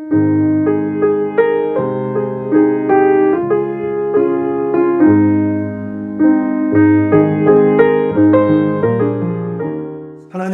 하나님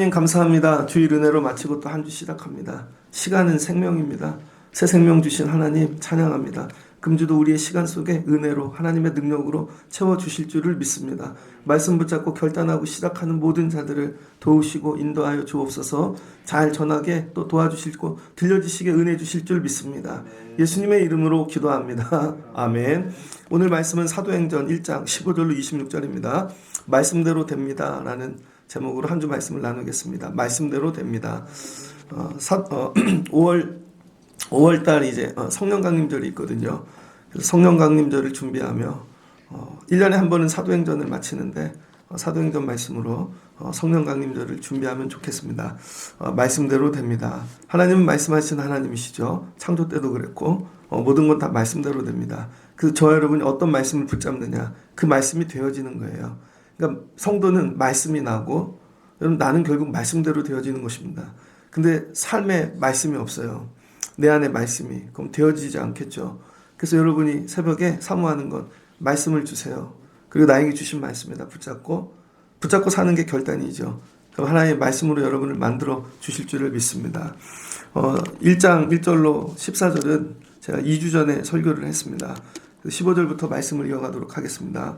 감사합니다. 주일 은혜로 마치고 또 한 주 시작합니다. 시간은 생명입니다. 새 생명 주신 하나님 찬양합니다. 금주도 우리의 시간 속에 은혜로 하나님의 능력으로 채워주실 줄을 믿습니다. 말씀 붙잡고 결단하고 시작하는 모든 자들을 도우시고 인도하여 주옵소서. 잘 전하게 또 도와주시고 들려주시게 은혜 주실 줄 믿습니다. 예수님의 이름으로 기도합니다. 아멘. 오늘 말씀은 사도행전 1장 15절로 26절입니다. 말씀대로 됩니다 라는 제목으로 한 주 말씀을 나누겠습니다. 말씀대로 됩니다. 5월달 이제 성령 강림절이 있거든요. 그래서 성령 강림절을 준비하며 1년에 한 번은 사도행전을 마치는데 사도행전 말씀으로 성령 강림절을 준비하면 좋겠습니다. 말씀대로 됩니다. 하나님은 말씀하신 하나님이시죠. 창조 때도 그랬고 모든 건 다 말씀대로 됩니다. 그래서 저와 여러분이 어떤 말씀을 붙잡느냐 그 말씀이 되어지는 거예요. 그러니까 성도는 말씀이 나고 여러분 나는 결국 말씀대로 되어지는 것입니다. 근데 삶에 말씀이 없어요. 내 안에 말씀이 그럼 되어지지 않겠죠. 그래서 여러분이 새벽에 사모하는 건 말씀을 주세요. 그리고 나에게 주신 말씀에다 붙잡고 사는 게 결단이죠. 그럼 하나님의 말씀으로 여러분을 만들어 주실 줄을 믿습니다. 1장 1절로 14절은 제가 2주 전에 설교를 했습니다. 15절부터 말씀을 이어가도록 하겠습니다.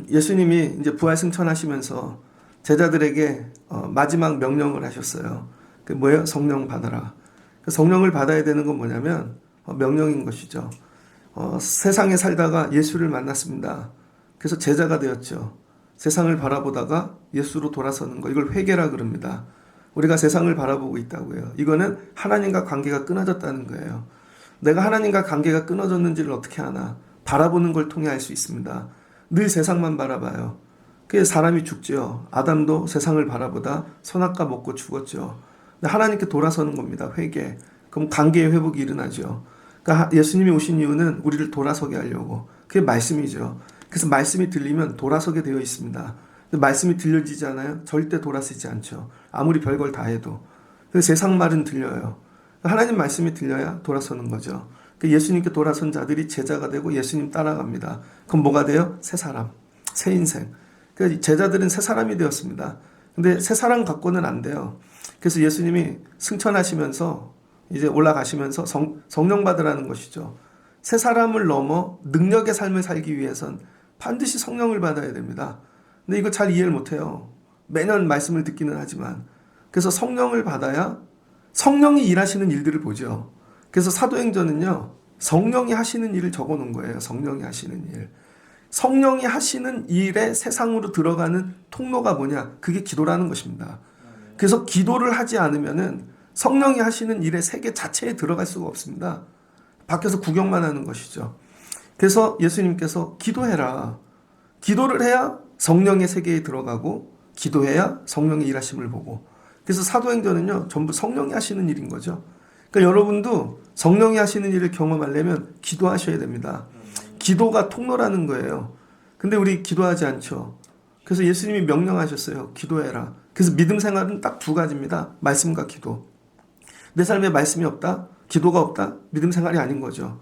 예수님이 이제 부활 승천하시면서 제자들에게 마지막 명령을 하셨어요. 그 뭐예요? 성령 받아라. 성령을 받아야 되는 건 뭐냐면 명령인 것이죠. 세상에 살다가 예수를 만났습니다. 그래서 제자가 되었죠. 세상을 바라보다가 예수로 돌아서는 거, 이걸 회개라 그럽니다. 우리가 세상을 바라보고 있다고요. 이거는 하나님과 관계가 끊어졌다는 거예요. 내가 하나님과 관계가 끊어졌는지를 어떻게 하나? 바라보는 걸 통해 알 수 있습니다. 늘 세상만 바라봐요. 그래서 사람이 죽죠. 아담도 세상을 바라보다 선악과 먹고 죽었죠. 하나님께 돌아서는 겁니다. 회개. 그럼 관계의 회복이 일어나죠. 그러니까 예수님이 오신 이유는 우리를 돌아서게 하려고. 그게 말씀이죠. 그래서 말씀이 들리면 돌아서게 되어 있습니다. 말씀이 들려지지 않아요? 절대 돌아서지 않죠. 아무리 별걸 다 해도. 그래서 세상 말은 들려요. 하나님 말씀이 들려야 돌아서는 거죠. 예수님께 돌아선 자들이 제자가 되고 예수님 따라갑니다. 그럼 뭐가 돼요? 새 사람, 새 인생. 그러니까 제자들은 새 사람이 되었습니다. 근데 새 사람 갖고는 안 돼요. 그래서 예수님이 승천하시면서 이제 올라가시면서 성령 받으라는 것이죠. 새 사람을 넘어 능력의 삶을 살기 위해선 반드시 성령을 받아야 됩니다. 근데 이거 잘 이해를 못해요. 매년 말씀을 듣기는 하지만. 그래서 성령을 받아야 성령이 일하시는 일들을 보죠. 그래서 사도행전은요, 성령이 하시는 일을 적어 놓은 거예요. 성령이 하시는 일. 성령이 하시는 일에 세상으로 들어가는 통로가 뭐냐? 그게 기도라는 것입니다. 그래서 기도를 하지 않으면은 성령이 하시는 일의 세계 자체에 들어갈 수가 없습니다. 밖에서 구경만 하는 것이죠. 그래서 예수님께서 기도해라. 기도를 해야 성령의 세계에 들어가고 기도해야 성령의 일하심을 보고. 그래서 사도행전은요, 전부 성령이 하시는 일인 거죠. 그러니까 여러분도 성령이 하시는 일을 경험하려면 기도하셔야 됩니다. 기도가 통로라는 거예요. 근데 우리 기도하지 않죠. 그래서 예수님이 명령하셨어요. 기도해라. 그래서 믿음 생활은 딱 두 가지입니다. 말씀과 기도. 내 삶에 말씀이 없다? 기도가 없다? 믿음 생활이 아닌 거죠.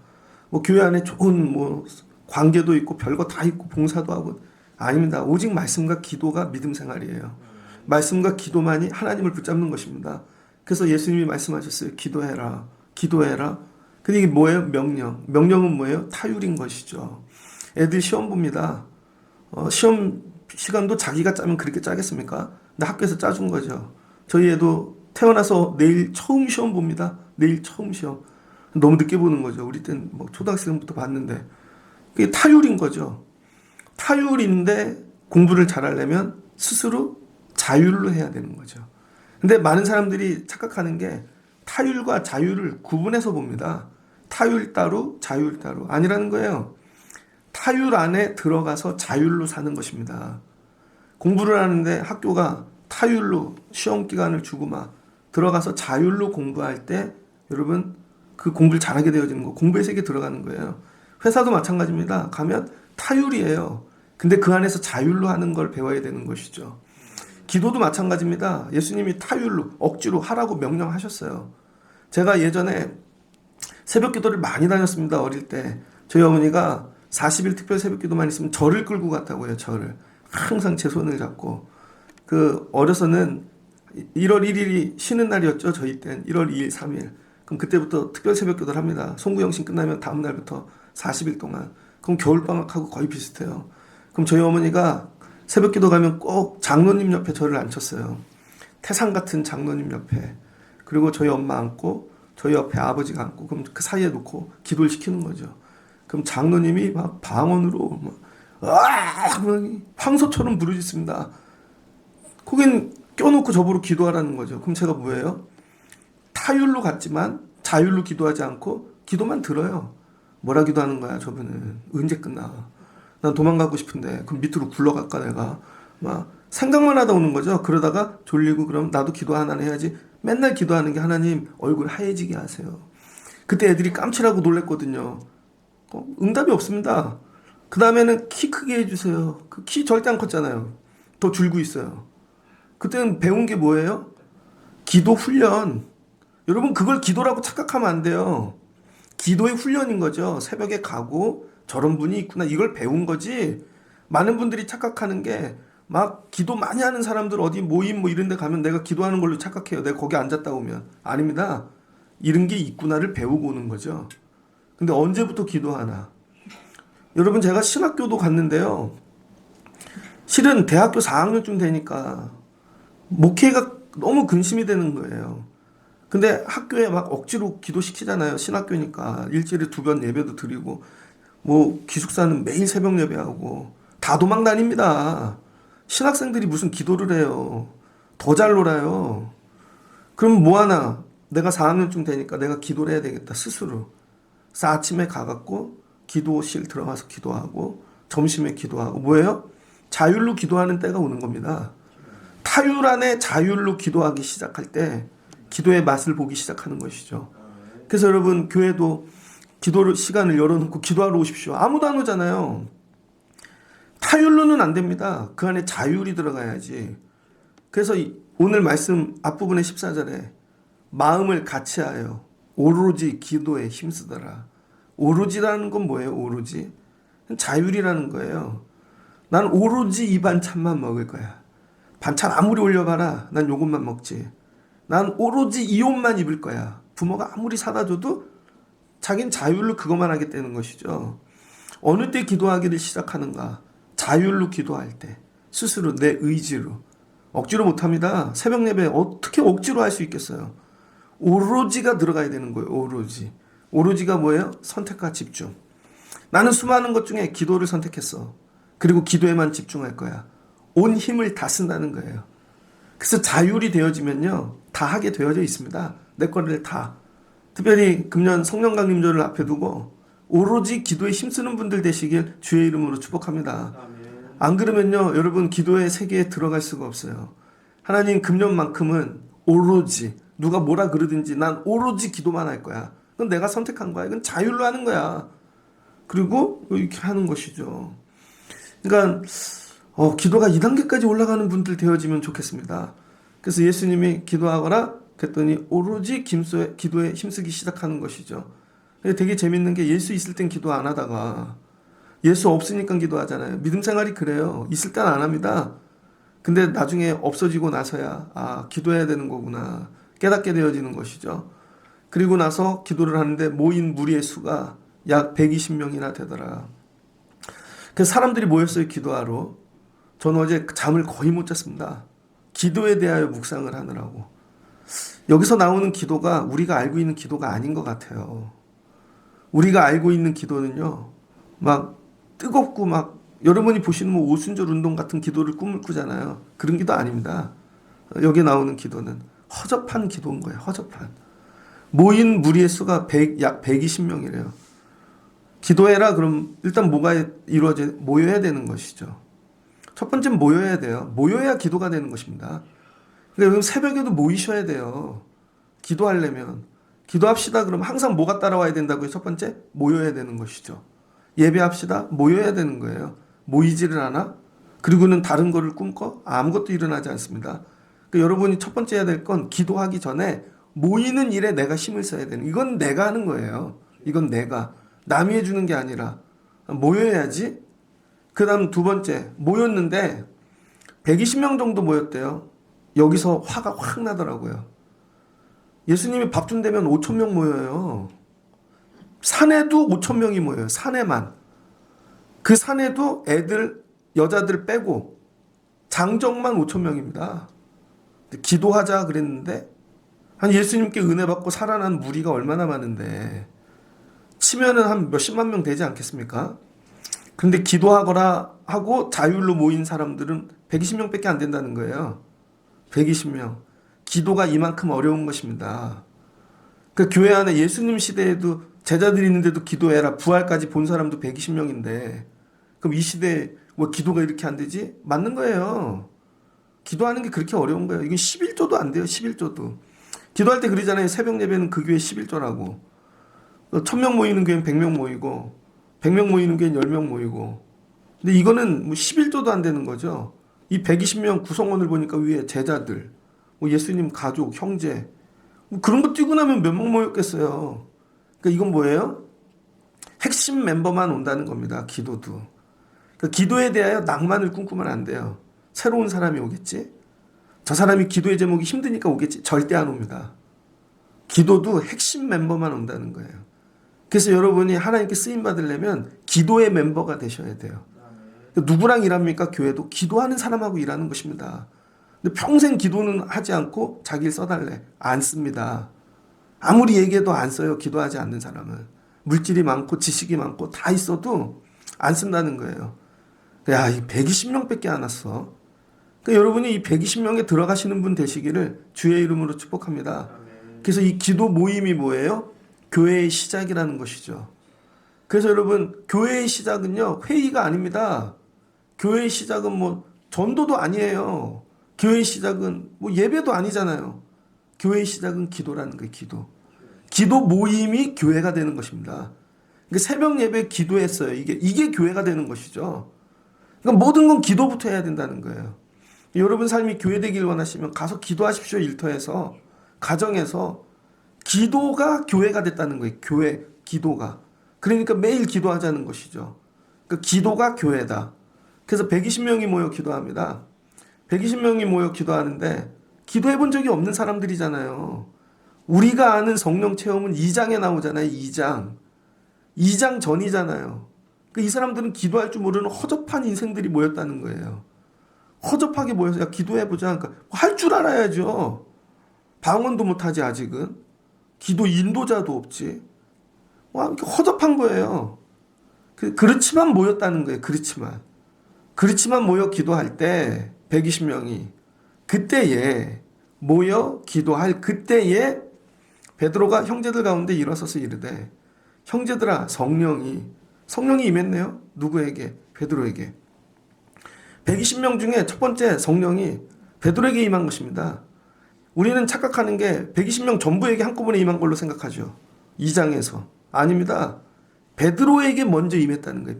뭐 교회 안에 좋은 뭐 관계도 있고 별거 다 있고 봉사도 하고 아닙니다. 오직 말씀과 기도가 믿음 생활이에요. 말씀과 기도만이 하나님을 붙잡는 것입니다. 그래서 예수님이 말씀하셨어요. 기도해라. 기도해라. 근데 이게 뭐예요? 명령. 명령은 뭐예요? 타율인 것이죠. 애들 시험 봅니다. 시험 시간도 자기가 짜면 그렇게 짜겠습니까? 근데 학교에서 짜준 거죠. 저희 애도 태어나서 내일 처음 시험 봅니다. 내일 처음 시험. 너무 늦게 보는 거죠. 우리 때는 뭐 초등학생부터 봤는데. 그게 타율인 거죠. 타율인데 공부를 잘하려면 스스로 자율로 해야 되는 거죠. 근데 많은 사람들이 착각하는 게 타율과 자율을 구분해서 봅니다. 타율 따로 자율 따로 아니라는 거예요. 타율 안에 들어가서 자율로 사는 것입니다. 공부를 하는데 학교가 타율로 시험 기간을 주고 막 들어가서 자율로 공부할 때 여러분 그 공부를 잘하게 되어지는 거, 공부의 세계에 들어가는 거예요. 회사도 마찬가지입니다. 가면 타율이에요. 근데 그 안에서 자율로 하는 걸 배워야 되는 것이죠. 기도도 마찬가지입니다. 예수님이 타율로 억지로 하라고 명령하셨어요. 제가 예전에 새벽 기도를 많이 다녔습니다. 어릴 때. 저희 어머니가 40일 특별 새벽 기도만 있으면 저를 끌고 갔다고요. 저를. 항상 제 손을 잡고. 어려서는 1월 1일이 쉬는 날이었죠. 저희 땐 1월 2일, 3일. 그럼 그때부터 특별 새벽 기도를 합니다. 송구영신 끝나면 다음 날부터 40일 동안. 그럼 겨울방학하고 거의 비슷해요. 그럼 저희 어머니가 새벽 기도 가면 꼭 장로님 옆에 저를 앉혔어요. 태상 같은 장로님 옆에. 그리고 저희 엄마 앉고 저희 옆에 아버지가 앉고 그럼 그 사이에 놓고 기도를 시키는 거죠. 그럼 장로님이 막 방언으로 황소처럼 부르짖습니다. 거긴 껴놓고 저보고 기도하라는 거죠. 그럼 제가 뭐예요? 타율로 갔지만 자율로 기도하지 않고 기도만 들어요. 뭐라 기도하는 거야 저분은. 언제 끝나. 난 도망가고 싶은데 그럼 밑으로 굴러갈까 내가. 막 생각만 하다 오는 거죠. 그러다가 졸리고 그럼 나도 기도 하나 해야지. 맨날 기도하는 게 하나님 얼굴 하얘지게 하세요. 그때 애들이 깜치라고 놀랬거든요. 응답이 없습니다. 그 다음에는 키 크게 해주세요. 그 키 절대 안 컸잖아요. 더 줄고 있어요. 그때는 배운 게 뭐예요? 기도 훈련. 여러분 그걸 기도라고 착각하면 안 돼요. 기도의 훈련인 거죠. 새벽에 가고 저런 분이 있구나 이걸 배운 거지. 많은 분들이 착각하는 게 막 기도 많이 하는 사람들 어디 모임 뭐 이런 데 가면 내가 기도하는 걸로 착각해요. 내가 거기 앉았다 오면. 아닙니다. 이런 게 있구나를 배우고 오는 거죠. 근데 언제부터 기도하나? 여러분 제가 신학교도 갔는데요. 실은 대학교 4학년쯤 되니까 목회가 너무 근심이 되는 거예요. 근데 학교에 막 억지로 기도시키잖아요. 신학교니까. 일주일에 2번 예배도 드리고 뭐 기숙사는 매일 새벽 예배하고 다 도망 다닙니다. 신학생들이 무슨 기도를 해요. 더 잘 놀아요. 그럼 뭐 하나? 내가 4학년쯤 되니까 내가 기도를 해야 되겠다 스스로. 그래서 아침에 가갖고 기도실 들어가서 기도하고 점심에 기도하고 뭐예요? 자율로 기도하는 때가 오는 겁니다. 타율 안에 자율로 기도하기 시작할 때 기도의 맛을 보기 시작하는 것이죠. 그래서 여러분 교회도 기도 시간을 열어놓고 기도하러 오십시오. 아무도 안 오잖아요. 타율로는 안 됩니다. 그 안에 자율이 들어가야지. 그래서 오늘 말씀 앞부분의 14절에 마음을 같이하여 오로지 기도에 힘쓰더라. 오로지라는 건 뭐예요? 오로지 자율이라는 거예요. 난 오로지 이 반찬만 먹을 거야. 반찬 아무리 올려봐라. 난 요것만 먹지. 난 오로지 이 옷만 입을 거야. 부모가 아무리 사다 줘도 자기는 자율로 그것만 하겠다는 것이죠. 어느 때 기도하기를 시작하는가? 자율로 기도할 때. 스스로 내 의지로. 억지로 못합니다. 새벽 예배 어떻게 억지로 할 수 있겠어요? 오로지가 들어가야 되는 거예요. 오로지. 오로지가 뭐예요? 선택과 집중. 나는 수많은 것 중에 기도를 선택했어. 그리고 기도에만 집중할 거야. 온 힘을 다 쓴다는 거예요. 그래서 자율이 되어지면요. 다 하게 되어져 있습니다. 내 거를 다. 특별히 금년 성령 강림절을 앞에 두고 오로지 기도에 힘쓰는 분들 되시길 주의 이름으로 축복합니다. 안 그러면요. 여러분 기도의 세계에 들어갈 수가 없어요. 하나님 금년만큼은 오로지 누가 뭐라 그러든지 난 오로지 기도만 할 거야. 그건 내가 선택한 거야. 이건 자율로 하는 거야. 그리고 이렇게 하는 것이죠. 그러니까 기도가 2단계까지 올라가는 분들 되어지면 좋겠습니다. 그래서 예수님이 기도하거라 그랬더니 오로지 기도에 힘쓰기 시작하는 것이죠. 되게 재밌는 게 예수 있을 땐 기도 안 하다가 예수 없으니까 기도하잖아요. 믿음 생활이 그래요. 있을 땐 안 합니다. 근데 나중에 없어지고 나서야 기도해야 되는 거구나 깨닫게 되어지는 것이죠. 그리고 나서 기도를 하는데 모인 무리의 수가 약 120명이나 되더라. 그래서 사람들이 모였어요. 기도하러. 저는 어제 잠을 거의 못 잤습니다. 기도에 대하여 묵상을 하느라고. 여기서 나오는 기도가 우리가 알고 있는 기도가 아닌 것 같아요. 우리가 알고 있는 기도는요. 막 뜨겁고 막 여러분이 보시는 뭐 오순절 운동 같은 기도를 꿈을 꾸잖아요. 그런 기도 아닙니다. 여기 나오는 기도는 허접한 기도인 거예요. 허접한. 모인 무리의 수가 약 120명이래요. 기도해라 그럼 일단 뭐가 모여야 되는 것이죠. 첫 번째는 모여야 돼요. 모여야 기도가 되는 것입니다. 그러니까 새벽에도 모이셔야 돼요. 기도하려면. 기도합시다. 그럼 항상 뭐가 따라와야 된다고요? 첫 번째, 모여야 되는 것이죠. 예배합시다. 모여야 되는 거예요. 모이지를 않아? 그리고는 다른 거를 꿈꿔? 아무것도 일어나지 않습니다. 그러니까 여러분이 첫 번째 해야 될 건 기도하기 전에 모이는 일에 내가 힘을 써야 되는, 이건 내가 하는 거예요. 이건 내가, 남이 해주는 게 아니라 모여야지. 그 다음 두 번째, 모였는데 120명 정도 모였대요. 여기서 화가 확 나더라고요. 예수님이 밥 준다면 5,000명 모여요. 산에도 5,000명이 모여요. 산에만. 그 산에도 애들, 여자들 빼고 장정만 5,000명입니다. 기도하자 그랬는데 한 예수님께 은혜 받고 살아난 무리가 얼마나 많은데 치면은 한 몇십만 명 되지 않겠습니까? 근데 기도하거라 하고 자율로 모인 사람들은 120명밖에 안 된다는 거예요. 120명. 기도가 이만큼 어려운 것입니다. 그 교회 안에 예수님 시대에도 제자들이 있는데도 기도해라. 부활까지 본 사람도 120명인데 그럼 이 시대에 뭐 기도가 이렇게 안 되지? 맞는 거예요. 기도하는 게 그렇게 어려운 거예요. 이건 11조도 안 돼요. 11조도. 기도할 때 그러잖아요. 새벽 예배는 그 교회 11조라고. 1,000명 모이는 교회는 100명 모이고 100명 모이는 교회는 10명 모이고. 근데 이거는 뭐 11조도 안 되는 거죠. 이 120명 구성원을 보니까 위에 제자들, 뭐 예수님 가족, 형제, 뭐 그런 거 뛰고 나면 몇 명 모였겠어요. 그러니까 이건 뭐예요? 핵심 멤버만 온다는 겁니다. 기도도. 그러니까 기도에 대하여 낭만을 꿈꾸면 안 돼요. 새로운 사람이 오겠지? 저 사람이 기도의 제목이 힘드니까 오겠지? 절대 안 옵니다. 기도도 핵심 멤버만 온다는 거예요. 그래서 여러분이 하나님께 쓰임 받으려면 기도의 멤버가 되셔야 돼요. 누구랑 일합니까? 교회도 기도하는 사람하고 일하는 것입니다. 근데 평생 기도는 하지 않고 자기를 써달래. 안 씁니다. 아무리 얘기해도 안 써요. 기도하지 않는 사람은. 물질이 많고 지식이 많고 다 있어도 안 쓴다는 거예요. 야, 이 120명밖에 안 왔어. 그러니까 여러분이 이 120명에 들어가시는 분 되시기를 주의 이름으로 축복합니다. 그래서 이 기도 모임이 뭐예요? 교회의 시작이라는 것이죠. 그래서 여러분, 교회의 시작은요, 회의가 아닙니다. 교회의 시작은 뭐 전도도 아니에요. 교회의 시작은 뭐 예배도 아니잖아요. 교회의 시작은 기도라는 거예요. 기도. 기도 모임이 교회가 되는 것입니다. 그러니까 새벽 예배 기도했어요. 이게 교회가 되는 것이죠. 그러니까 모든 건 기도부터 해야 된다는 거예요. 여러분 삶이 교회 되길 원하시면 가서 기도하십시오. 일터에서, 가정에서. 기도가 교회가 됐다는 거예요. 교회, 기도가. 그러니까 매일 기도하자는 것이죠. 그러니까 기도가 교회다. 그래서 120명이 모여 기도합니다. 120명이 모여 기도하는데 기도해 본 적이 없는 사람들이잖아요. 우리가 아는 성령 체험은 2장에 나오잖아요. 2장. 2장 전이잖아요. 그러니까 이 사람들은 기도할 줄 모르는 허접한 인생들이 모였다는 거예요. 허접하게 모여서 야 기도해보자. 그러니까 할 줄 알아야죠. 방언도 못하지 아직은. 기도 인도자도 없지. 와, 이렇게 허접한 거예요. 그렇지만 모였다는 거예요. 그렇지만 모여 기도할 때 120명이 그때에 모여 기도할 그때에 베드로가 형제들 가운데 일어서서 이르되 형제들아 성령이 임했네요. 누구에게? 베드로에게. 120명 중에 첫 번째 성령이 베드로에게 임한 것입니다. 우리는 착각하는 게 120명 전부에게 한꺼번에 임한 걸로 생각하죠. 2장에서. 아닙니다. 베드로에게 먼저 임했다는 거예요.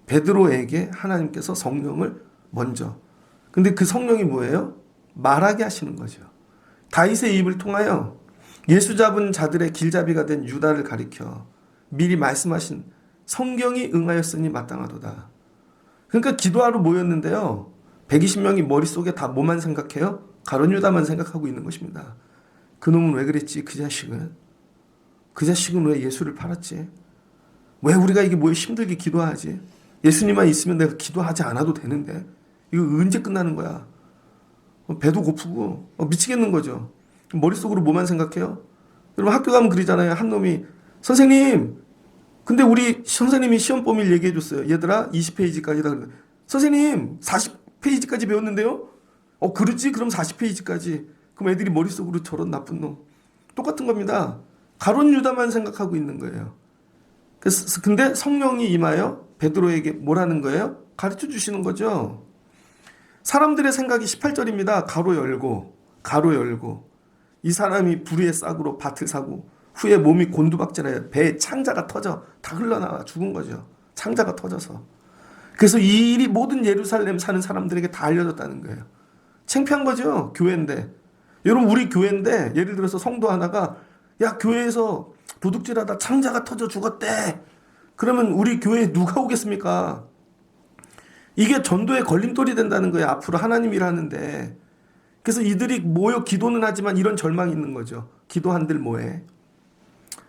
베드로에게 하나님께서 성령을 먼저. 근데 그 성령이 뭐예요? 말하게 하시는 거죠. 다윗의 입을 통하여 예수 잡은 자들의 길잡이가 된 유다를 가리켜 미리 말씀하신 성경이 응하였으니 마땅하도다. 그러니까 기도하러 모였는데요. 120명이 머릿속에 다 뭐만 생각해요? 가룟 유다만 생각하고 있는 것입니다. 그놈은 왜 그랬지? 그 자식은 왜 예수를 팔았지? 왜 우리가 이게 뭐 힘들게 기도하지? 예수님만 있으면 내가 기도하지 않아도 되는데 이거 언제 끝나는 거야? 배도 고프고 미치겠는 거죠. 머릿속으로 뭐만 생각해요? 여러분 학교 가면 그러잖아요. 한 놈이 선생님 근데 우리 선생님이 시험 범위를 얘기해 줬어요. 얘들아 20페이지까지다. 선생님 40페이지까지 배웠는데요? 그렇지? 그럼 40페이지까지. 그럼 애들이 머릿속으로 저런 나쁜 놈. 똑같은 겁니다. 가룟 유다만 생각하고 있는 거예요. 그래서 근데 성령이 임하여 베드로에게 뭐라는 거예요? 가르쳐 주시는 거죠. 사람들의 생각이 18절입니다. 가로 열고 이 사람이 불의의 싹으로 밭을 사고 후에 몸이 곤두박질하여 배에 창자가 터져 다 흘러나와 죽은 거죠. 창자가 터져서. 그래서 이 일이 모든 예루살렘 사는 사람들에게 다 알려졌다는 거예요. 창피한 거죠. 교회인데. 여러분 우리 교회인데 예를 들어서 성도 하나가 야 교회에서 도둑질하다 창자가 터져 죽었대. 그러면 우리 교회에 누가 오겠습니까? 이게 전도의 걸림돌이 된다는 거예요. 앞으로 하나님 일하는데. 그래서 이들이 모여 기도는 하지만 이런 절망이 있는 거죠. 기도한들 뭐해?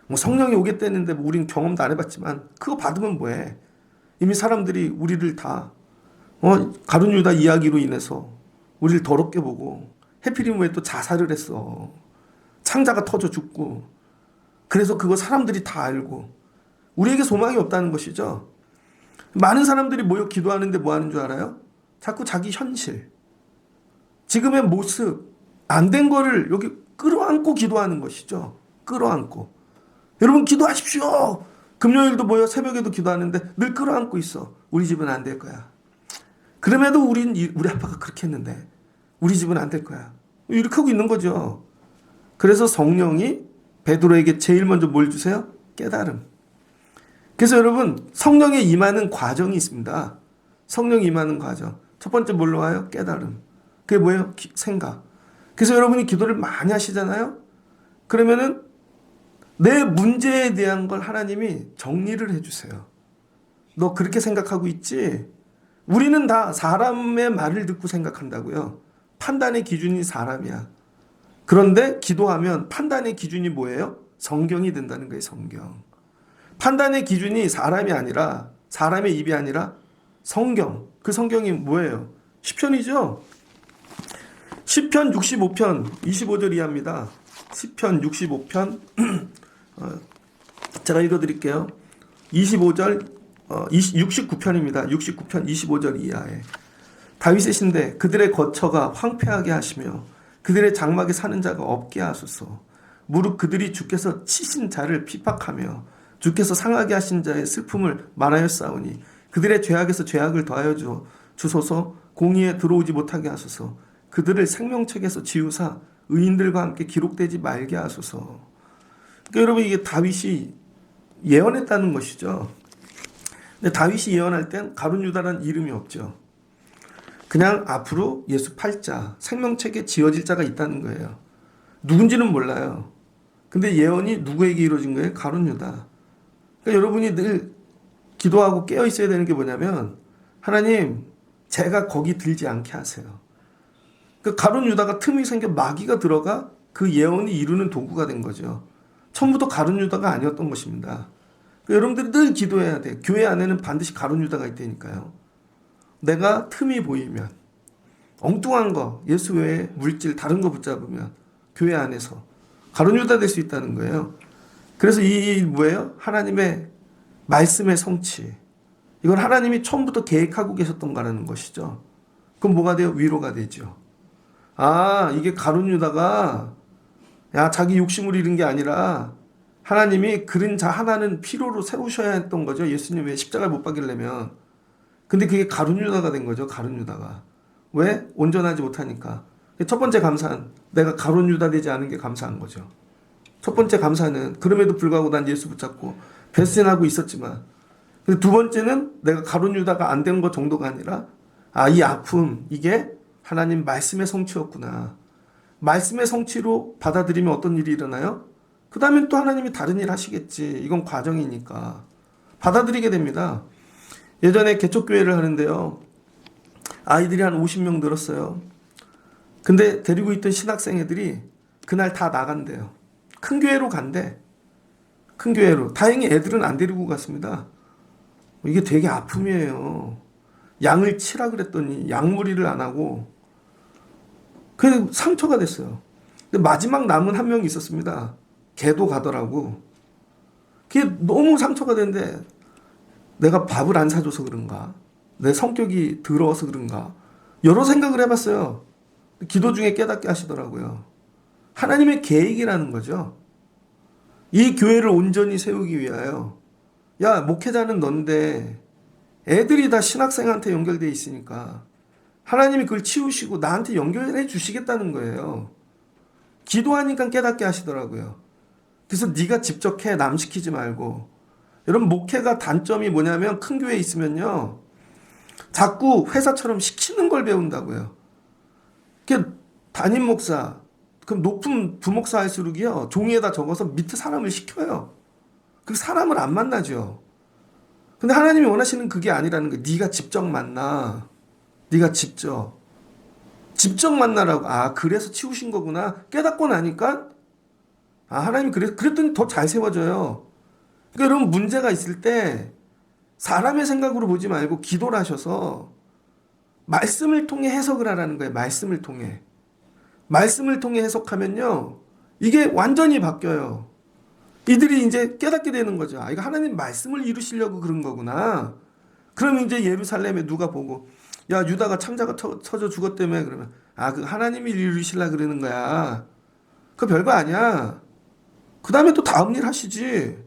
뭐 성령이 오겠다는데 뭐 우린 경험도 안 해봤지만 그거 받으면 뭐해? 이미 사람들이 우리를 다 가룟 유다 이야기로 인해서 우리를 더럽게 보고 해필이면 왜 또 자살을 했어. 창자가 터져 죽고. 그래서 그거 사람들이 다 알고 우리에게 소망이 없다는 것이죠. 많은 사람들이 모여 기도하는데 뭐 하는 줄 알아요? 자꾸 자기 현실, 지금의 모습, 안 된 거를 여기 끌어안고 기도하는 것이죠. 끌어안고. 여러분 기도하십시오. 금요일도 모여 새벽에도 기도하는데 늘 끌어안고 있어. 우리 집은 안 될 거야. 그럼에도 우리 아빠가 그렇게 했는데 우리 집은 안 될 거야. 이렇게 하고 있는 거죠. 그래서 성령이 베드로에게 제일 먼저 뭘 주세요? 깨달음. 그래서 여러분 성령에 임하는 과정이 있습니다. 성령이 임하는 과정. 첫 번째 뭘로 와요? 깨달음. 그게 뭐예요? 생각. 그래서 여러분이 기도를 많이 하시잖아요. 그러면은 내 문제에 대한 걸 하나님이 정리를 해주세요. 너 그렇게 생각하고 있지? 우리는 다 사람의 말을 듣고 생각한다고요. 판단의 기준이 사람이야. 그런데 기도하면 판단의 기준이 뭐예요? 성경이 된다는 거예요. 성경. 판단의 기준이 사람이 아니라 사람의 입이 아니라 성경. 그 성경이 뭐예요? 시편이죠. 시편 65편 25절 이하입니다. 시편 65편 제가 읽어드릴게요. 25절 69편입니다. 69편 25절 이하에 다윗의 신대 그들의 거처가 황폐하게 하시며 그들의 장막에 사는 자가 없게 하소서. 무릇 그들이 주께서 치신 자를 핍박하며 주께서 상하게 하신 자의 슬픔을 말하였사오니 그들의 죄악에서 죄악을 더하여 주소서. 공의에 들어오지 못하게 하소서. 그들을 생명책에서 지우사 의인들과 함께 기록되지 말게 하소서. 그러니까 여러분 이게 다윗이 예언했다는 것이죠. 근데 다윗이 예언할 땐 가룟 유다라는 이름이 없죠. 그냥 앞으로 예수 팔자 생명책에 지어질 자가 있다는 거예요. 누군지는 몰라요. 근데 예언이 누구에게 이루어진 거예요? 가룟 유다. 그러니까 여러분이 늘 기도하고 깨어 있어야 되는 게 뭐냐면 하나님 제가 거기 들지 않게 하세요. 그 가룟 유다가 틈이 생겨 마귀가 들어가 그 예언이 이루는 도구가 된 거죠. 처음부터 가룟 유다가 아니었던 것입니다. 그러니까 여러분들이 늘 기도해야 돼. 교회 안에는 반드시 가룟 유다가 있다니까요. 내가 틈이 보이면 엉뚱한 거 예수 외에 물질 다른 거 붙잡으면 교회 안에서 가룟 유다 될 수 있다는 거예요. 그래서 이 뭐예요? 하나님의 말씀의 성취. 이건 하나님이 처음부터 계획하고 계셨던 거라는 것이죠. 그럼 뭐가 돼요? 위로가 되죠. 아, 이게 가룟 유다가 자기 욕심을 잃은 게 아니라 하나님이 그런 자 하나는 필요로 세우셔야 했던 거죠. 예수님 왜 십자가를 못 박이려면. 근데 그게 가룟 유다가 된 거죠. 가룟 유다가. 왜? 온전하지 못하니까. 첫 번째 감사는 내가 가룟 유다 되지 않은 게 감사한 거죠. 첫 번째 감사는 그럼에도 불구하고 난 예수 붙잡고 배신하고 있었지만, 두 번째는 내가 가룟 유다가 안 된 것 정도가 아니라 이 아픔 이게 하나님 말씀의 성취였구나. 말씀의 성취로 받아들이면 어떤 일이 일어나요? 그 다음엔 또 하나님이 다른 일 하시겠지. 이건 과정이니까 받아들이게 됩니다. 예전에 개척교회를 하는데요. 아이들이 한 50명 늘었어요. 근데 데리고 있던 신학생 애들이 그날 다 나간대요. 큰 교회로 간대. 큰 교회로. 다행히 애들은 안 데리고 갔습니다. 이게 되게 아픔이에요. 양을 치라 그랬더니 양무리를 안 하고 그 상처가 됐어요. 근데 마지막 남은 한 명이 있었습니다. 걔도 가더라고. 그게 너무 상처가 됐는데 내가 밥을 안 사줘서 그런가? 내 성격이 더러워서 그런가? 여러 생각을 해봤어요. 기도 중에 깨닫게 하시더라고요. 하나님의 계획이라는 거죠. 이 교회를 온전히 세우기 위하여 야 목회자는 넌데 애들이 다 신학생한테 연결되어 있으니까 하나님이 그걸 치우시고 나한테 연결해 주시겠다는 거예요. 기도하니까 깨닫게 하시더라고요. 그래서 네가 직접 해, 남 시키지 말고. 여러분 목회가 단점이 뭐냐면 큰 교회에 있으면요 자꾸 회사처럼 시키는 걸 배운다고요. 담임 목사 그럼 높은 부목사 할수록이요 종이에다 적어서 밑에 사람을 시켜요. 그 사람을 안 만나죠. 근데 하나님이 원하시는 그게 아니라는 거예요. 네가 직접 만나. 네가 직접 만나라고. 아, 그래서 치우신 거구나. 깨닫고 나니까 아, 하나님이 그랬더니 더 잘 세워져요. 그러니까 여러분 문제가 있을 때 사람의 생각으로 보지 말고 기도를 하셔서 말씀을 통해 해석을 하라는 거예요. 말씀을 통해 해석하면요 이게 완전히 바뀌어요. 이들이 이제 깨닫게 되는 거죠. 아, 이거 하나님 말씀을 이루시려고 그런 거구나. 그러면 이제 예루살렘에 누가 보고 야, 유다가 창자가 터져 죽었다며. 그러면 아, 그 하나님이 이루시려 그러는 거야. 그거 별거 아니야. 그 다음에 또 다음 일 하시지.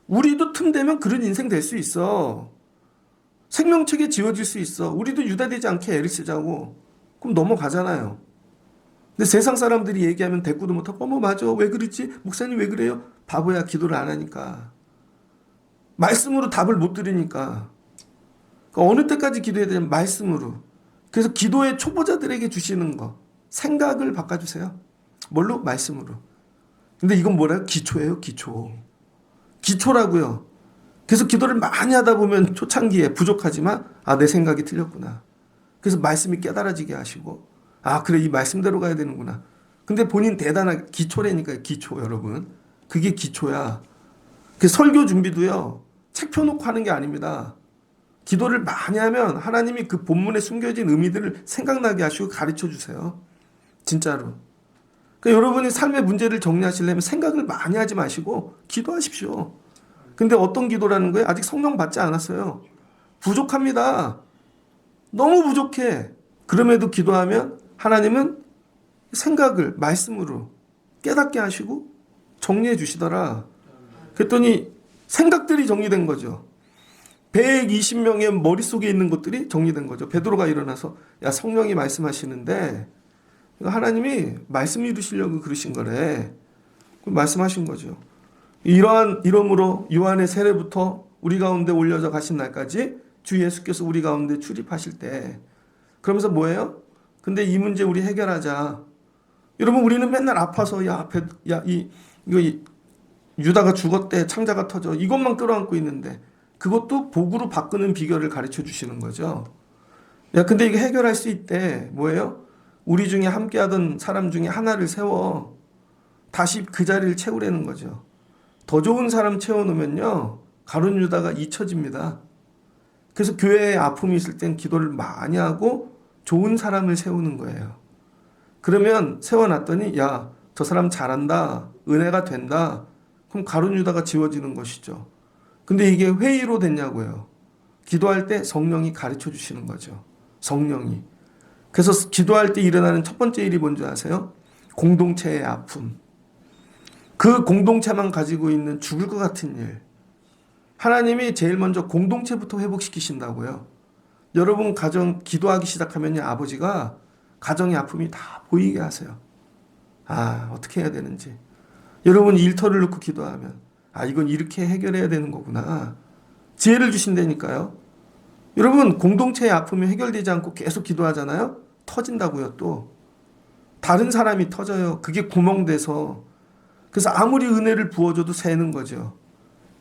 우리도 틈 되면 그런 인생 될 수 있어. 생명책에 지워질 수 있어. 우리도 유다 되지 않게 애를 쓰자고. 그럼 넘어가잖아요. 근데 세상 사람들이 얘기하면 대꾸도 못하고 어머 맞아 왜 그러지? 목사님 왜 그래요? 바보야, 기도를 안 하니까. 말씀으로 답을 못 들으니까. 그러니까 어느 때까지 기도해야 되냐면 말씀으로. 그래서 기도의 초보자들에게 주시는 거 생각을 바꿔주세요. 뭘로? 말씀으로. 근데 이건 뭐래요? 기초예요. 기초라고요. 그래서 기도를 많이 하다 보면 초창기에 부족하지만 아, 내 생각이 틀렸구나. 그래서 말씀이 깨달아지게 하시고 아, 그래 이 말씀대로 가야 되는구나. 근데 본인 대단하게 기초라니까요. 기초 여러분. 그게 기초야. 그 설교 준비도요. 책 펴놓고 하는 게 아닙니다. 기도를 많이 하면 하나님이 그 본문에 숨겨진 의미들을 생각나게 하시고 가르쳐 주세요. 진짜로. 그러니까 여러분이 삶의 문제를 정리하시려면 생각을 많이 하지 마시고 기도하십시오. 근데 어떤 기도라는 거예요? 아직 성령 받지 않았어요. 부족합니다. 너무 부족해. 그럼에도 기도하면 하나님은 생각을 말씀으로 깨닫게 하시고 정리해 주시더라. 그랬더니 생각들이 정리된 거죠. 120명의 머릿속에 있는 것들이 정리된 거죠. 베드로가 일어나서 야, 성령이 말씀하시는데 하나님이 말씀 이루시려고 그러신 거래. 말씀하신 거죠. 이러므로 요한의 세례부터 우리 가운데 올려져 가신 날까지 주 예수께서 우리 가운데 출입하실 때 그러면서 뭐예요? 근데 이 문제 우리 해결하자. 여러분 우리는 맨날 아파서 유다가 죽었대, 창자가 터져 이것만 끌어안고 있는데 그것도 복으로 바꾸는 비결을 가르쳐 주시는 거죠. 야, 근데 이게 해결할 수 있대. 뭐예요? 우리 중에 함께하던 사람 중에 하나를 세워 다시 그 자리를 채우라는 거죠. 더 좋은 사람 채워놓으면요 가룟 유다가 잊혀집니다. 그래서 교회에 아픔이 있을 땐 기도를 많이 하고 좋은 사람을 세우는 거예요. 그러면 세워놨더니 야, 저 사람 잘한다, 은혜가 된다. 그럼 가룟 유다가 지워지는 것이죠. 근데 이게 회의로 됐냐고요. 기도할 때 성령이 가르쳐 주시는 거죠. 성령이. 그래서 기도할 때 일어나는 첫 번째 일이 뭔지 아세요? 공동체의 아픔. 그 공동체만 가지고 있는 죽을 것 같은 일. 하나님이 제일 먼저 공동체부터 회복시키신다고요. 여러분 가정 기도하기 시작하면 아버지가 가정의 아픔이 다 보이게 하세요. 아, 어떻게 해야 되는지. 여러분 일터를 놓고 기도하면 아, 이건 이렇게 해결해야 되는 거구나. 지혜를 주신다니까요. 여러분 공동체의 아픔이 해결되지 않고 계속 기도하잖아요. 터진다고요. 또 다른 사람이 터져요. 그게 구멍돼서. 그래서 아무리 은혜를 부어줘도 새는 거죠.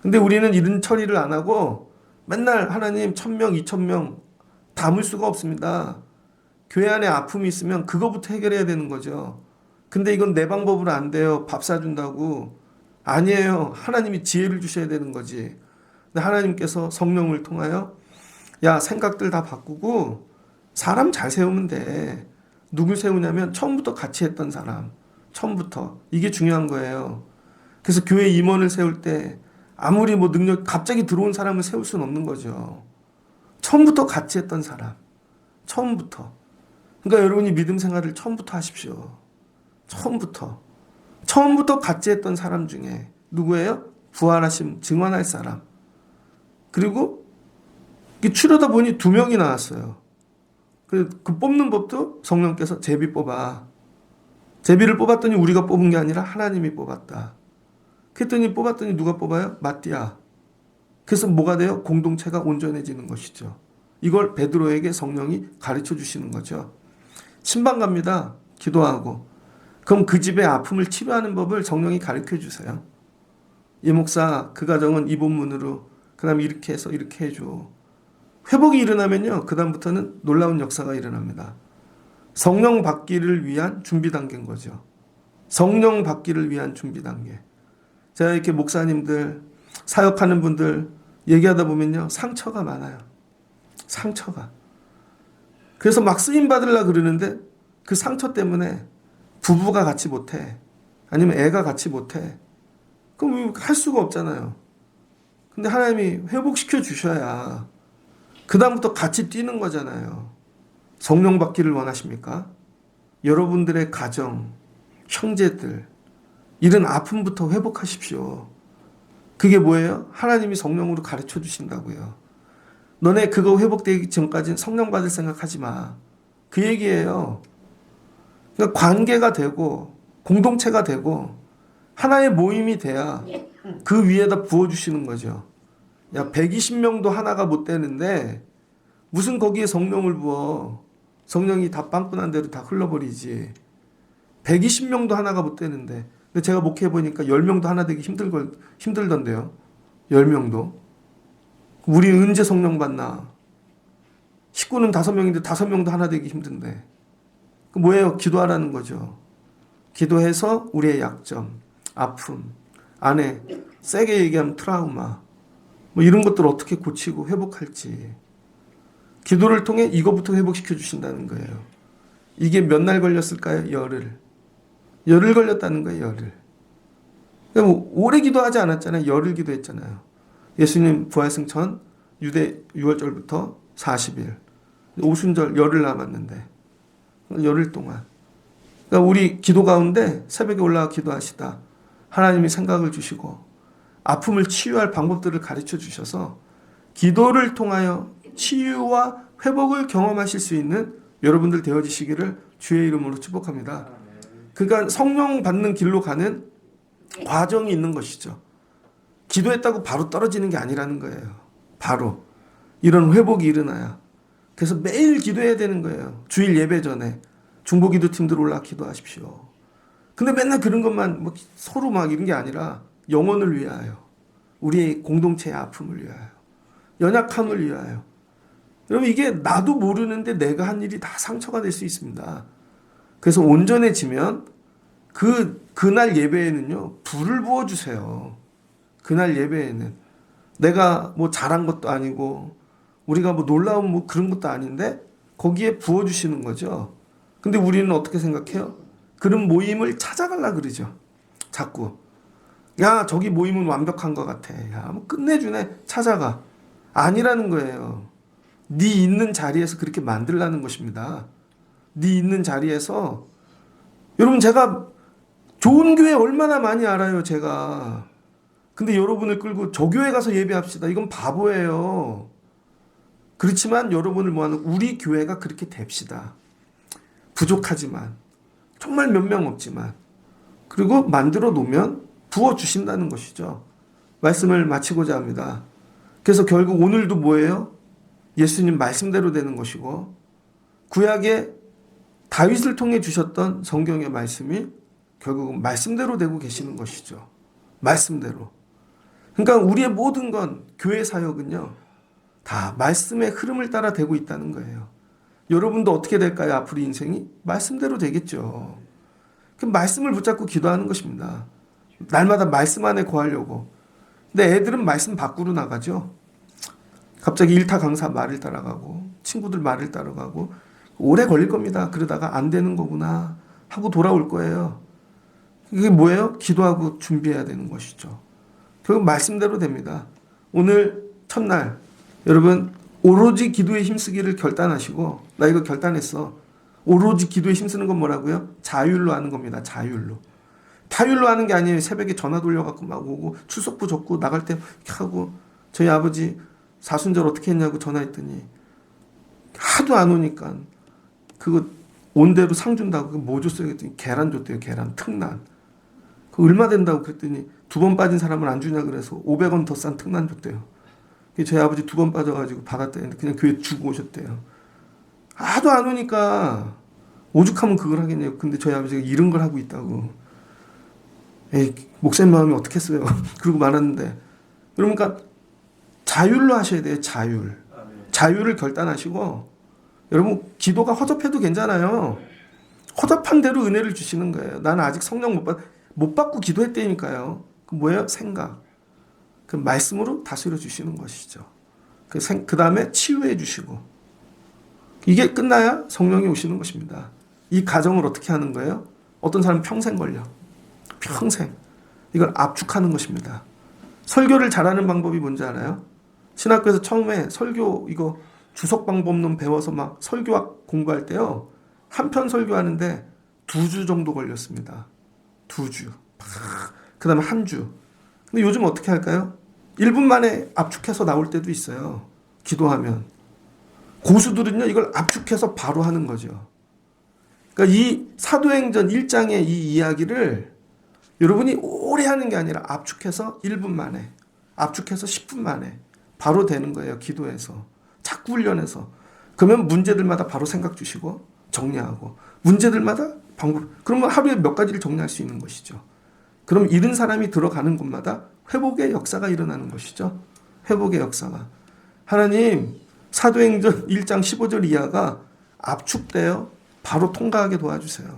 근데 우리는 이런 처리를 안 하고 맨날 하나님 1000명, 2000명 담을 수가 없습니다. 교회 안에 아픔이 있으면 그거부터 해결해야 되는 거죠. 근데 이건 내 방법으로 안 돼요. 밥 사준다고. 아니에요. 하나님이 지혜를 주셔야 되는 거지. 근데 하나님께서 성령을 통하여 야, 생각들 다 바꾸고 사람 잘 세우면 돼. 누굴 세우냐면 처음부터 같이 했던 사람. 처음부터. 이게 중요한 거예요. 그래서 교회 임원을 세울 때 아무리 뭐 능력 갑자기 들어온 사람을 세울 수는 없는 거죠. 처음부터 같이 했던 사람. 처음부터. 그러니까 여러분이 믿음 생활을 처음부터 하십시오. 처음부터 같이 했던 사람 중에 누구예요? 부활하심 증언할 사람. 그리고 추려다 보니 2명이 나왔어요. 그 뽑는 법도 성령께서 제비 뽑아. 제비를 뽑았더니 우리가 뽑은 게 아니라 하나님이 뽑았다. 그랬더니 뽑았더니 누가 뽑아요? 마띠아. 그래서 뭐가 돼요? 공동체가 온전해지는 것이죠. 이걸 베드로에게 성령이 가르쳐 주시는 거죠. 신방 갑니다. 기도하고. 그럼 그 집의 아픔을 치료하는 법을 성령이 가르쳐 주세요. 이 목사 그 가정은 이 본문으로 그다음에 이렇게 해서 이렇게 해줘. 회복이 일어나면요, 그 다음부터는 놀라운 역사가 일어납니다. 성령 받기를 위한 준비 단계인 거죠. 성령 받기를 위한 준비 단계. 제가 이렇게 목사님들, 사역하는 분들 얘기하다 보면요, 상처가 많아요. 상처가. 그래서 막 쓰임 받으려고 그러는데 그 상처 때문에 부부가 같이 못해. 아니면 애가 같이 못해. 그럼 할 수가 없잖아요. 근데 하나님이 회복시켜 주셔야 그 다음부터 같이 뛰는 거잖아요. 성령 받기를 원하십니까? 여러분들의 가정, 형제들, 이런 아픔부터 회복하십시오. 그게 뭐예요? 하나님이 성령으로 가르쳐 주신다고요. 너네 그거 회복되기 전까지는 성령 받을 생각하지 마. 그 얘기예요. 그러니까 관계가 되고 공동체가 되고 하나의 모임이 돼야 그 위에다 부어주시는 거죠. 야, 120명도 하나가 못 되는데 무슨 거기에 성령을 부어. 성령이 다 빵꾸난 대로 다 흘러버리지. 120명도 하나가 못 되는데. 근데 제가 목회해보니까 10명도 하나 되기 힘들던데요. 10명도. 우리 언제 성령 받나. 식구는 5명인데 5명도 하나 되기 힘든데. 그 뭐예요? 기도하라는 거죠. 기도해서 우리의 약점, 아픔, 안에 세게 얘기하면 트라우마, 뭐 이런 것들 어떻게 고치고 회복할지. 기도를 통해 이거부터 회복시켜 주신다는 거예요. 이게 몇 날 걸렸을까요? 열흘 걸렸다는 거예요. 열흘. 뭐 오래 기도하지 않았잖아요. 열흘 기도했잖아요. 예수님 부활승천 유대 6월절부터 40일, 오순절 열흘 남았는데 열흘 동안. 그러니까 우리 기도 가운데 새벽에 올라와 기도하시다 하나님이 생각을 주시고 아픔을 치유할 방법들을 가르쳐 주셔서 기도를 통하여 치유와 회복을 경험하실 수 있는 여러분들 되어지시기를 주의 이름으로 축복합니다. 그러니까 성령 받는 길로 가는 과정이 있는 것이죠. 기도했다고 바로 떨어지는 게 아니라는 거예요. 바로 이런 회복이 일어나야. 그래서 매일 기도해야 되는 거예요. 주일 예배 전에 중보기도팀들 올라 기도하십시오. 근데 맨날 그런 것만 뭐 서로 막 이런 게 아니라 영혼을 위하여, 우리의 공동체의 아픔을 위하여, 연약함을 위하여. 여러분 이게 나도 모르는데 내가 한 일이 다 상처가 될 수 있습니다. 그래서 온전해지면 그날 예배에는요, 불을 부어주세요. 그날 예배에는 내가 뭐 잘한 것도 아니고 우리가 뭐 놀라운 뭐 그런 것도 아닌데 거기에 부어주시는 거죠. 근데 우리는 어떻게 생각해요? 그런 모임을 찾아가려 그러죠. 자꾸. 야, 저기 모임은 완벽한 것 같아. 야, 뭐 끝내주네. 찾아가. 아니라는 거예요. 네 있는 자리에서 그렇게 만들라는 것입니다. 네 있는 자리에서. 여러분 제가 좋은 교회 얼마나 많이 알아요, 제가. 근데 여러분을 끌고 저 교회 가서 예배합시다. 이건 바보예요. 그렇지만 여러분을 모아놓은 우리 교회가 그렇게 됩시다. 부족하지만, 정말 몇 명 없지만, 그리고 만들어 놓으면 부어주신다는 것이죠. 말씀을 마치고자 합니다. 그래서 결국 오늘도 뭐예요? 예수님 말씀대로 되는 것이고, 구약에 다윗을 통해 주셨던 성경의 말씀이 결국은 말씀대로 되고 계시는 것이죠. 말씀대로. 그러니까 우리의 모든 건, 교회 사역은요, 다 말씀의 흐름을 따라 되고 있다는 거예요. 여러분도 어떻게 될까요? 앞으로 인생이? 말씀대로 되겠죠. 그럼 말씀을 붙잡고 기도하는 것입니다. 날마다 말씀 안에 거하려고. 근데 애들은 말씀 밖으로 나가죠. 갑자기 일타 강사 말을 따라가고 친구들 말을 따라가고 오래 걸릴 겁니다. 그러다가 안 되는 거구나 하고 돌아올 거예요. 이게 뭐예요? 기도하고 준비해야 되는 것이죠. 결국 말씀대로 됩니다. 오늘 첫날 여러분 오로지 기도에 힘쓰기를 결단하시고, 나 이거 결단했어. 오로지 기도에 힘쓰는 건 뭐라고요? 자율로 하는 겁니다. 자율로. 타율로 하는 게 아니에요. 새벽에 전화 돌려갖고 막 오고 출석부 적고 나갈 때 이렇게 하고, 저희 아버지 사순절 어떻게 했냐고 전화했더니 하도 안 오니까 그거 온 대로 상 준다고. 뭐 줬어요? 그랬더니 계란 줬대요. 계란 특난. 그 얼마 된다고 그랬더니 2번 빠진 사람을 안 주냐 그래서 500원 더 싼 특난 줬대요. 저희 아버지 2번 빠져가지고 받았대요. 그냥 교회 주고 오셨대요. 하도 안 오니까 오죽하면 그걸 하겠냐고. 근데 저희 아버지가 이런 걸 하고 있다고. 에이, 목사님 마음이 어떻겠어요. 그러고 말았는데, 그러니까 자율로 하셔야 돼요. 자율을 결단하시고, 여러분 기도가 허접해도 괜찮아요. 허접한 대로 은혜를 주시는 거예요. 나는 아직 성령 못 받고 기도했다니까요. 그 뭐예요? 생각. 그 말씀으로 다스려 주시는 것이죠. 그 다음에 치유해 주시고, 이게 끝나야 성령이 오시는 것입니다. 이 과정을 어떻게 하는 거예요? 어떤 사람은 평생 걸려. 평생. 이걸 압축하는 것입니다. 설교를 잘하는 방법이 뭔지 알아요? 신학교에서 처음에 설교 이거 주석 방법론 배워서 막 설교학 공부할 때요. 한 편 설교하는데 2주 정도 걸렸습니다. 2주. 그 다음에 1주. 근데 요즘 어떻게 할까요? 1분 만에 압축해서 나올 때도 있어요. 기도하면. 고수들은요, 이걸 압축해서 바로 하는 거죠. 그러니까 이 사도행전 1장의 이 이야기를 여러분이 오래 하는 게 아니라 압축해서 1분 만에, 압축해서 10분 만에 바로 되는 거예요. 기도해서. 자꾸 훈련해서. 그러면 문제들마다 바로 생각 주시고 정리하고, 문제들마다 방법, 그러면 하루에 몇 가지를 정리할 수 있는 것이죠. 그럼 잃은 사람이 들어가는 곳마다 회복의 역사가 일어나는 것이죠. 회복의 역사가. 하나님, 사도행전 1장 15절 이하가 압축돼요. 바로 통과하게 도와주세요.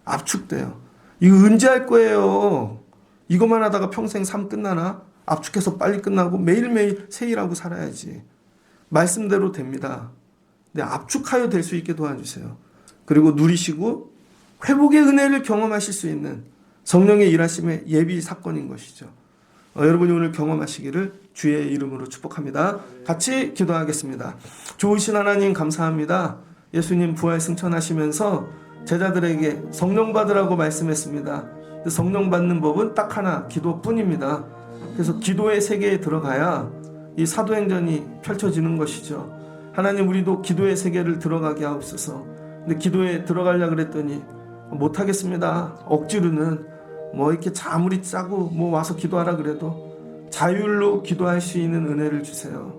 압축돼요. 이거 언제 할 거예요? 이것만 하다가 평생 삶 끝나나? 압축해서 빨리 끝나고 매일매일 세일하고 살아야지. 말씀대로 됩니다. 네, 압축하여 될 수 있게 도와주세요. 그리고 누리시고 회복의 은혜를 경험하실 수 있는 성령의 일하심의 예비 사건인 것이죠. 여러분이 오늘 경험하시기를 주의 이름으로 축복합니다. 같이 기도하겠습니다. 좋으신 하나님 감사합니다. 예수님 부활 승천하시면서 제자들에게 성령 받으라고 말씀했습니다. 성령 받는 법은 딱 하나, 기도뿐입니다. 그래서 기도의 세계에 들어가야 이 사도행전이 펼쳐지는 것이죠. 하나님, 우리도 기도의 세계를 들어가게 하옵소서. 근데 기도에 들어가려고 그랬더니 못하겠습니다. 억지로는 이렇게 아무리 짜고 와서 기도하라 그래도 자율로 기도할 수 있는 은혜를 주세요.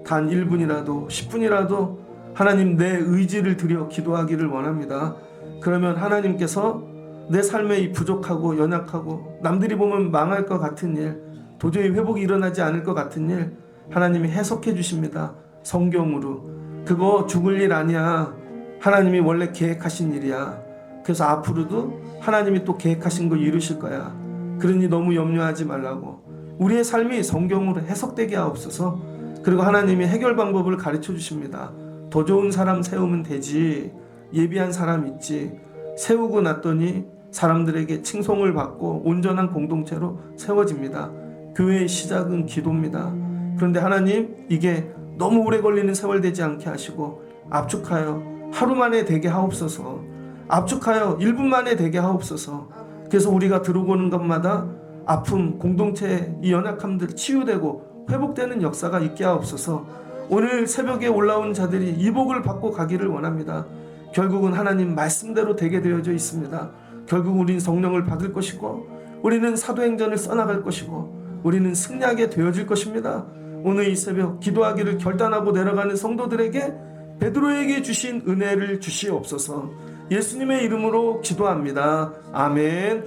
단 1분이라도 10분이라도 하나님 내 의지를 들여 기도하기를 원합니다. 그러면 하나님께서 내 삶에 이 부족하고 연약하고 남들이 보면 망할 것 같은 일, 도저히 회복이 일어나지 않을 것 같은 일 하나님이 해석해 주십니다. 성경으로. 그거 죽을 일 아니야. 하나님이 원래 계획하신 일이야. 그래서 앞으로도 하나님이 또 계획하신 거 이루실 거야. 그러니 너무 염려하지 말라고. 우리의 삶이 성경으로 해석되게 하옵소서. 그리고 하나님이 해결 방법을 가르쳐 주십니다. 더 좋은 사람 세우면 되지. 예비한 사람 있지. 세우고 났더니 사람들에게 칭송을 받고 온전한 공동체로 세워집니다. 교회의 시작은 기도입니다. 그런데 하나님, 이게 너무 오래 걸리는 세월 되지 않게 하시고 압축하여 하루 만에 되게 하옵소서. 압축하여 1분 만에 되게 하옵소서. 그래서 우리가 들어오는 것마다 아픔, 공동체의 이 연약함들 치유되고 회복되는 역사가 있게 하옵소서. 오늘 새벽에 올라온 자들이 이 복을 받고 가기를 원합니다. 결국은 하나님 말씀대로 되게 되어져 있습니다. 결국 우리는 성령을 받을 것이고 우리는 사도행전을 써나갈 것이고 우리는 승리하게 되어질 것입니다. 오늘 이 새벽 기도하기를 결단하고 내려가는 성도들에게 베드로에게 주신 은혜를 주시옵소서. 예수님의 이름으로 기도합니다. 아멘.